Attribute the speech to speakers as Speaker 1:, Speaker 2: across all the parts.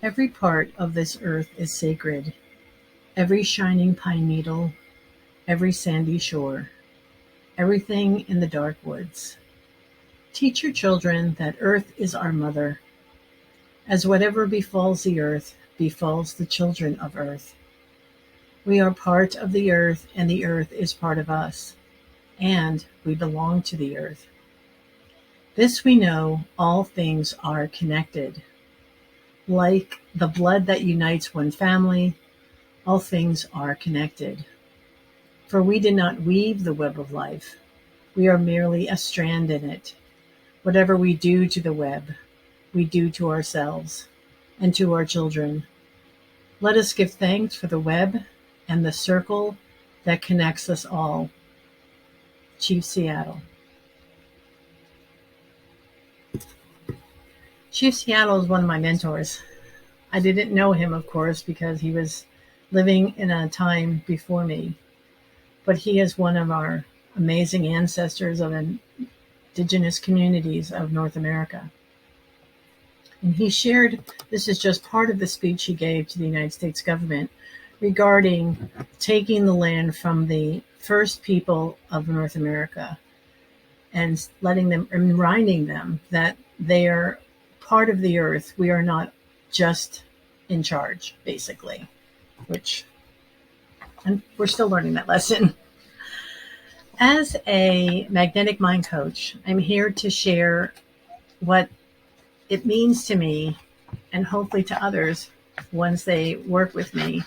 Speaker 1: Every part of this earth is sacred, every shining pine needle, every sandy shore, everything in the dark woods. Teach your children that earth is our mother, as whatever befalls the earth befalls the children of earth. We are part of the earth, and the earth is part of us, and we belong to the earth. This we know, all things are connected. Like the blood that unites one family, all things are connected. For we did not weave the web of life. We are merely a strand in it. Whatever we do to the web, we do to ourselves and to our children. Let us give thanks for the web and the circle that connects us all. Chief Seattle. Chief Seattle is one of my mentors. I didn't know him, of course, because he was living in a time before me. But he is one of our amazing ancestors of indigenous communities of North America. And he shared, this is just part of the speech he gave to the United States government regarding taking the land from the first people of North America and letting them, reminding them that they are part of the earth. We are not just in charge, basically, which, and we're still learning that lesson. As a magnetic mind coach, I'm here to share what it means to me, and hopefully to others once they work with me,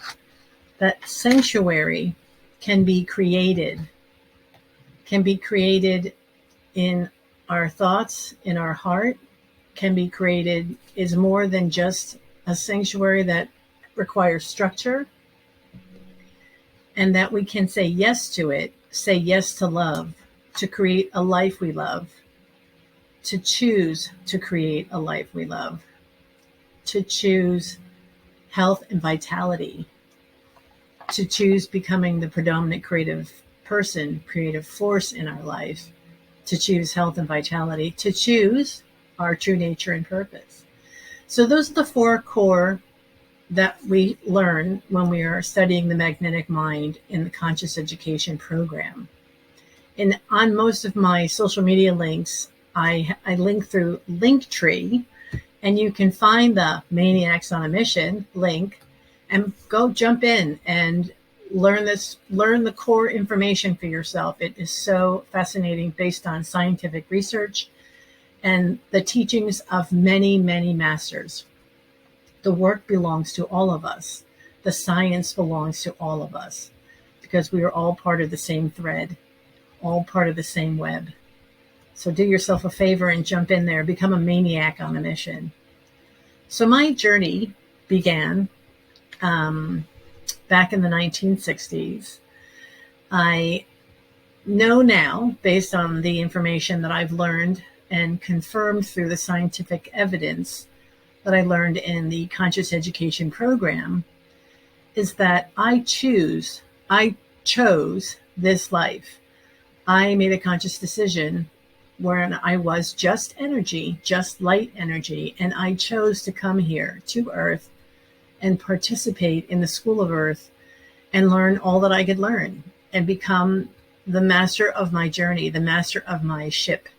Speaker 1: that sanctuary can be created in our thoughts, in our heart, can be created, is more than just a sanctuary that requires structure, and that we can say yes to it, say yes to love, to create a life we love, to choose to create a life we love, to choose health and vitality, to choose becoming the predominant creative person, creative force in our life, to choose health and vitality, to choose our true nature and purpose. So those are the four core that we learn when we are studying the magnetic mind in the conscious education program. And on most of my social media links, I link through Linktree, and you can find the Maniacs on a Mission link and go jump in and learn the core information for yourself. It is so fascinating, based on scientific research and the teachings of many, many masters. The work belongs to all of us. The science belongs to all of us, because we are all part of the same thread, all part of the same web. So do yourself a favor and jump in there, become a maniac on a mission. So my journey began back in the 1960s. I know now, based on the information that I've learned and confirmed through the scientific evidence that I learned in the conscious education program, is that I chose this life. I made a conscious decision when I was just energy, just light energy, and I chose to come here to Earth and participate in the School of Earth and learn all that I could learn and become the master of my journey, the master of my ship,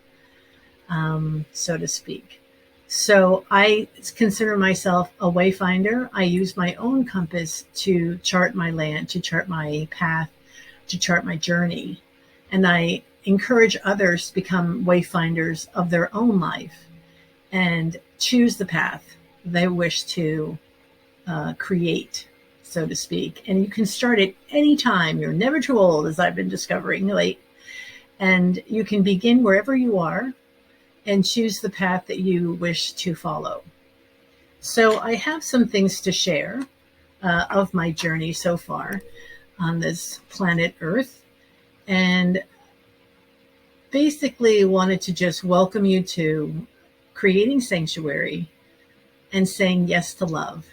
Speaker 1: so to speak. So I consider myself a wayfinder. I use my own compass to chart my land, to chart my path, to chart my journey. And I encourage others to become wayfinders of their own life and choose the path they wish to create, so to speak. And you can start at any time. You're never too old, as I've been discovering late. And you can begin wherever you are and choose the path that you wish to follow. So I have some things to share of my journey so far on this planet Earth. And basically wanted to just welcome you to creating sanctuary and saying yes to love.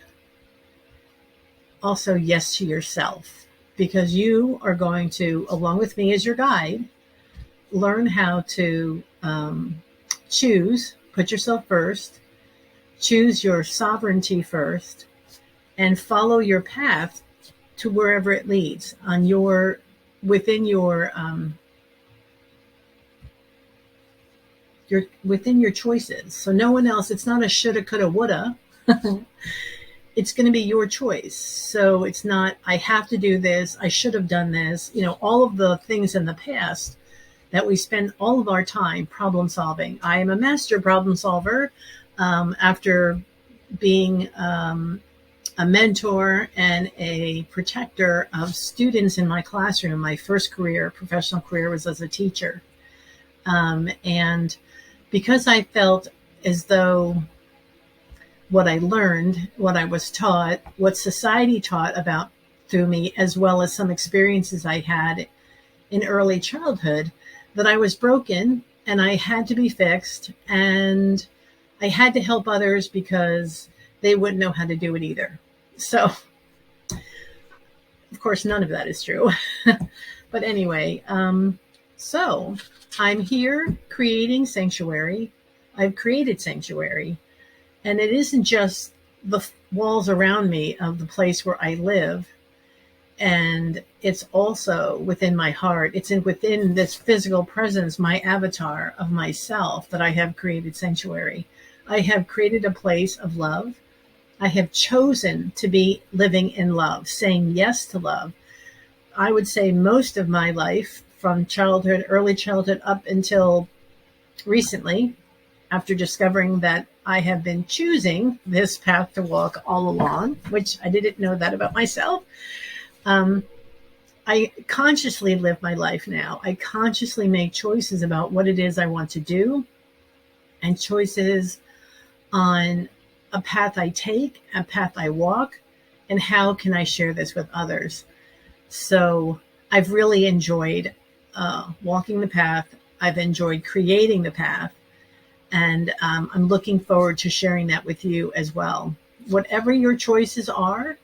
Speaker 1: Also, yes to yourself, because you are going to, along with me as your guide, learn how to choose, put yourself first, choose your sovereignty first, and follow your path to wherever it leads on your within your within your choices. So no one else. It's not a shoulda, coulda, woulda. It's going to be your choice. So it's not, I have to do this, I should have done this. All of the things in the past that we spend all of our time problem solving. I am a master problem solver after being a mentor and a protector of students in my classroom. My first professional career, was as a teacher. And because I felt as though what I learned, what I was taught, what society taught about through me, as well as some experiences I had in early childhood, that I was broken and I had to be fixed, and I had to help others because they wouldn't know how to do it either. So, of course, none of that is true. But anyway, so I'm here creating Sanctuary. I've created Sanctuary. And it isn't just the walls around me of the place where I live. And it's also within my heart. It's within this physical presence, my avatar of myself, that I have created Sanctuary. I have created a place of love. I have chosen to be living in love, saying yes to love. I would say most of my life, from childhood, early childhood, up until recently, after discovering that I have been choosing this path to walk all along, which I didn't know that about myself. I consciously live my life now. I consciously make choices about what it is I want to do, and choices on a path I take, a path I walk, and how can I share this with others. So I've really enjoyed walking the path. I've enjoyed creating the path. And I'm looking forward to sharing that with you as well. Whatever your choices are,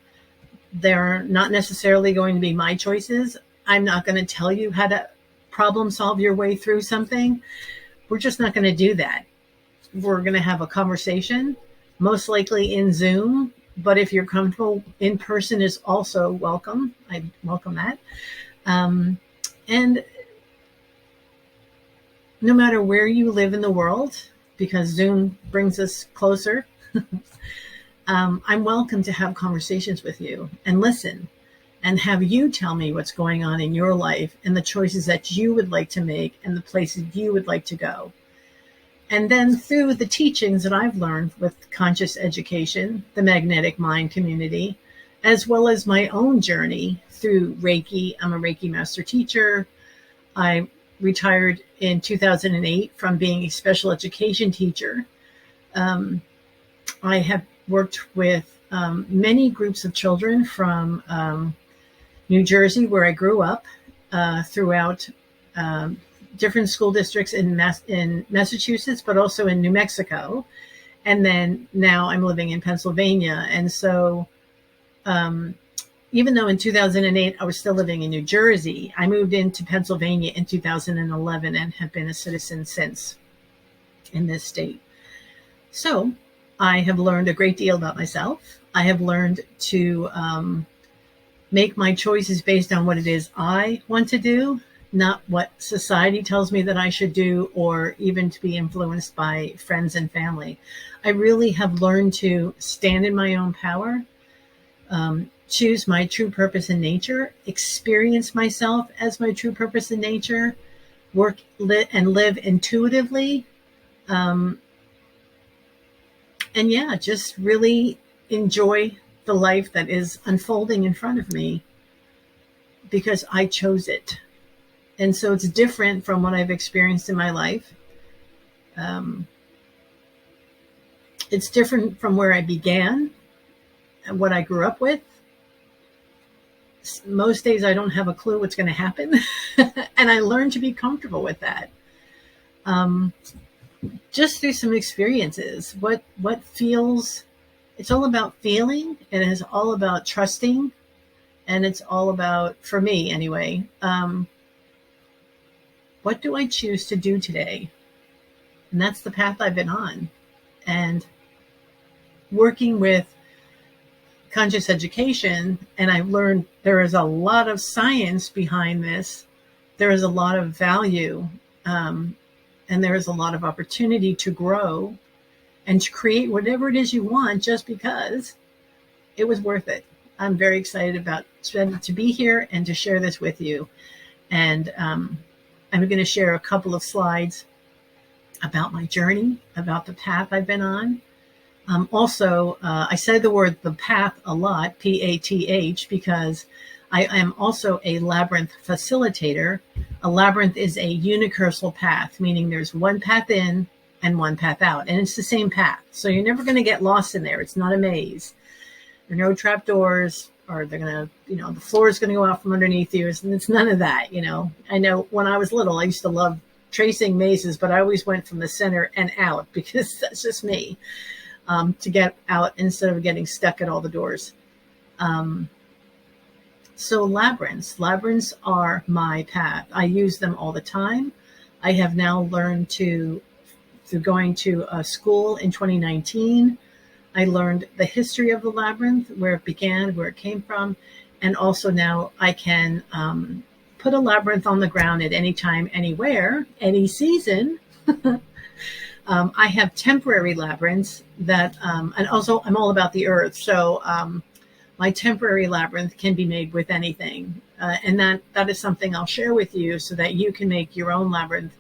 Speaker 1: they're not necessarily going to be my choices. I'm not going to tell you how to problem solve your way through something. We're just not going to do that. We're going to have a conversation, most likely in Zoom. But if you're comfortable, in person is also welcome. I welcome that. And no matter where you live in the world, because Zoom brings us closer, I'm welcome to have conversations with you and listen and have you tell me what's going on in your life and the choices that you would like to make and the places you would like to go. And then through the teachings that I've learned with conscious education, the magnetic mind community, as well as my own journey through Reiki. I'm a Reiki master teacher. I retired in 2008 from being a special education teacher. I have worked with many groups of children from New Jersey, where I grew up, throughout different school districts in Massachusetts, but also in New Mexico. And then now I'm living in Pennsylvania. And so even though in 2008 I was still living in New Jersey, I moved into Pennsylvania in 2011 and have been a citizen since in this state. So I have learned a great deal about myself. I have learned to make my choices based on what it is I want to do, not what society tells me that I should do, or even to be influenced by friends and family. I really have learned to stand in my own power, choose my true purpose in nature, experience myself as my true purpose in nature, work and live intuitively. And yeah, just really enjoy the life that is unfolding in front of me because I chose it. And so it's different from what I've experienced in my life. It's different from where I began and what I grew up with. Most days I don't have a clue what's going to happen. And I learned to be comfortable with that. Just through some experiences, what feels, it's all about feeling, and it's all about trusting, and it's all about, for me anyway, what do I choose to do today? And that's the path I've been on. And working with conscious education, and I learned there is a lot of science behind this. There is a lot of value, and there is a lot of opportunity to grow and to create whatever it is you want, just because it was worth it. I'm very excited about to be here and to share this with you. And I'm going to share a couple of slides about my journey, about the path I've been on. Also, I said the path a lot, PATH, because I am also a labyrinth facilitator. A labyrinth is a unicursal path, meaning there's one path in and one path out, and it's the same path. So you're never going to get lost in there. It's not a maze. There are no trap doors, or they're going to, the floor is going to go out from underneath you. And it's none of that, I know when I was little, I used to love tracing mazes, but I always went from the center and out because that's just me, to get out instead of getting stuck at all the doors. So labyrinths are my path. I use them all the time. I have now learned through going to a school in 2019, I learned the history of the labyrinth, where it began, where it came from. And also now I can put a labyrinth on the ground at any time, anywhere, any season. I have temporary labyrinths that, and also I'm all about the earth. So my temporary labyrinth can be made with anything. And that is something I'll share with you so that you can make your own labyrinth,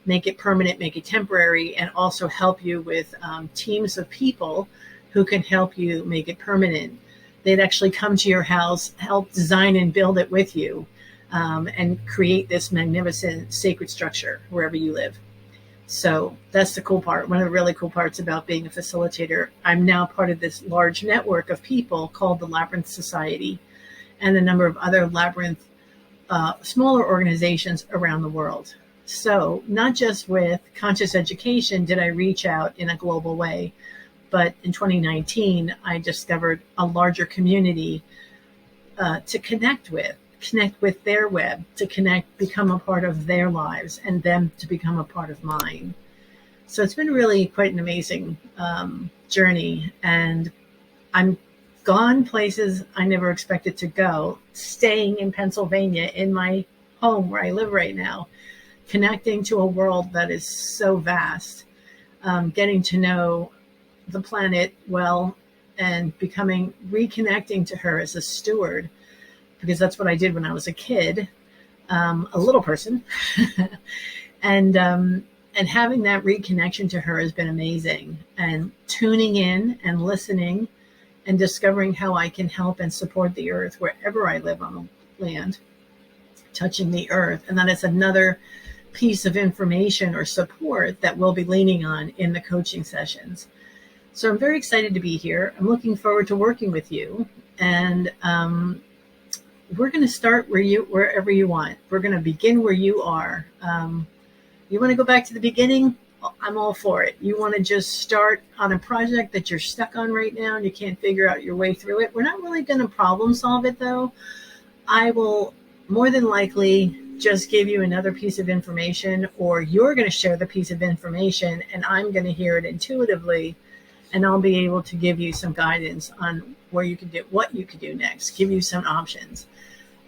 Speaker 1: make it permanent, make it temporary, and also help you with teams of people who can help you make it permanent. They'd actually come to your house, help design and build it with you, and create this magnificent sacred structure wherever you live. So that's the cool part. One of the really cool parts about being a facilitator, I'm now part of this large network of people called the Labyrinth Society, and a number of other labyrinth, smaller organizations around the world. So not just with conscious education did I reach out in a global way, but in 2019, I discovered a larger community to connect with their web, to become a part of their lives, and them to become a part of mine. So it's been really quite an amazing journey, and I'm gone places I never expected to go, staying in Pennsylvania in my home where I live right now, connecting to a world that is so vast, getting to know the planet well, and reconnecting to her as a steward, because that's what I did when I was a kid, a little person. and having that reconnection to her has been amazing, and tuning in and listening and discovering how I can help and support the earth wherever I live on the land, touching the earth. And that is another piece of information or support that we'll be leaning on in the coaching sessions. So I'm very excited to be here. I'm looking forward to working with you. And we're going to start wherever you want. We're going to begin where you are. You want to go back to the beginning? I'm all for it. You want to just start on a project that you're stuck on right now and you can't figure out your way through it. We're not really going to problem solve it, though. I will more than likely just give you another piece of information, or you're going to share the piece of information and I'm going to hear it intuitively, and I'll be able to give you some guidance on what you could do next, give you some options.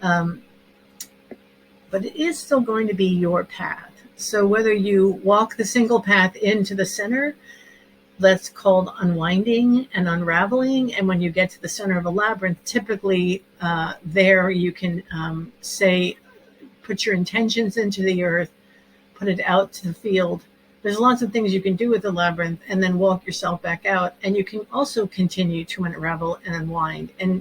Speaker 1: But it is still going to be your path. So whether you walk the single path into the center, that's called unwinding and unraveling. And when you get to the center of a labyrinth, typically there you can put your intentions into the earth, put it out to the field. There's lots of things you can do with the labyrinth, and then walk yourself back out. And you can also continue to unravel and unwind. And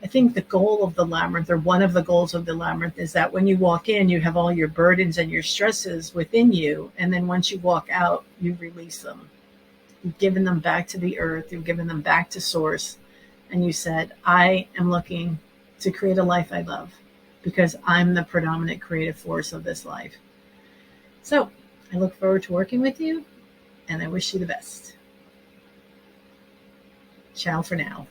Speaker 1: I think the goal of the labyrinth, or one of the goals of the labyrinth, is that when you walk in, you have all your burdens and your stresses within you. And then once you walk out, you release them. You've given them back to the earth. You've given them back to source. And you said, I am looking to create a life I love because I'm the predominant creative force of this life. So I look forward to working with you, and I wish you the best. Ciao for now.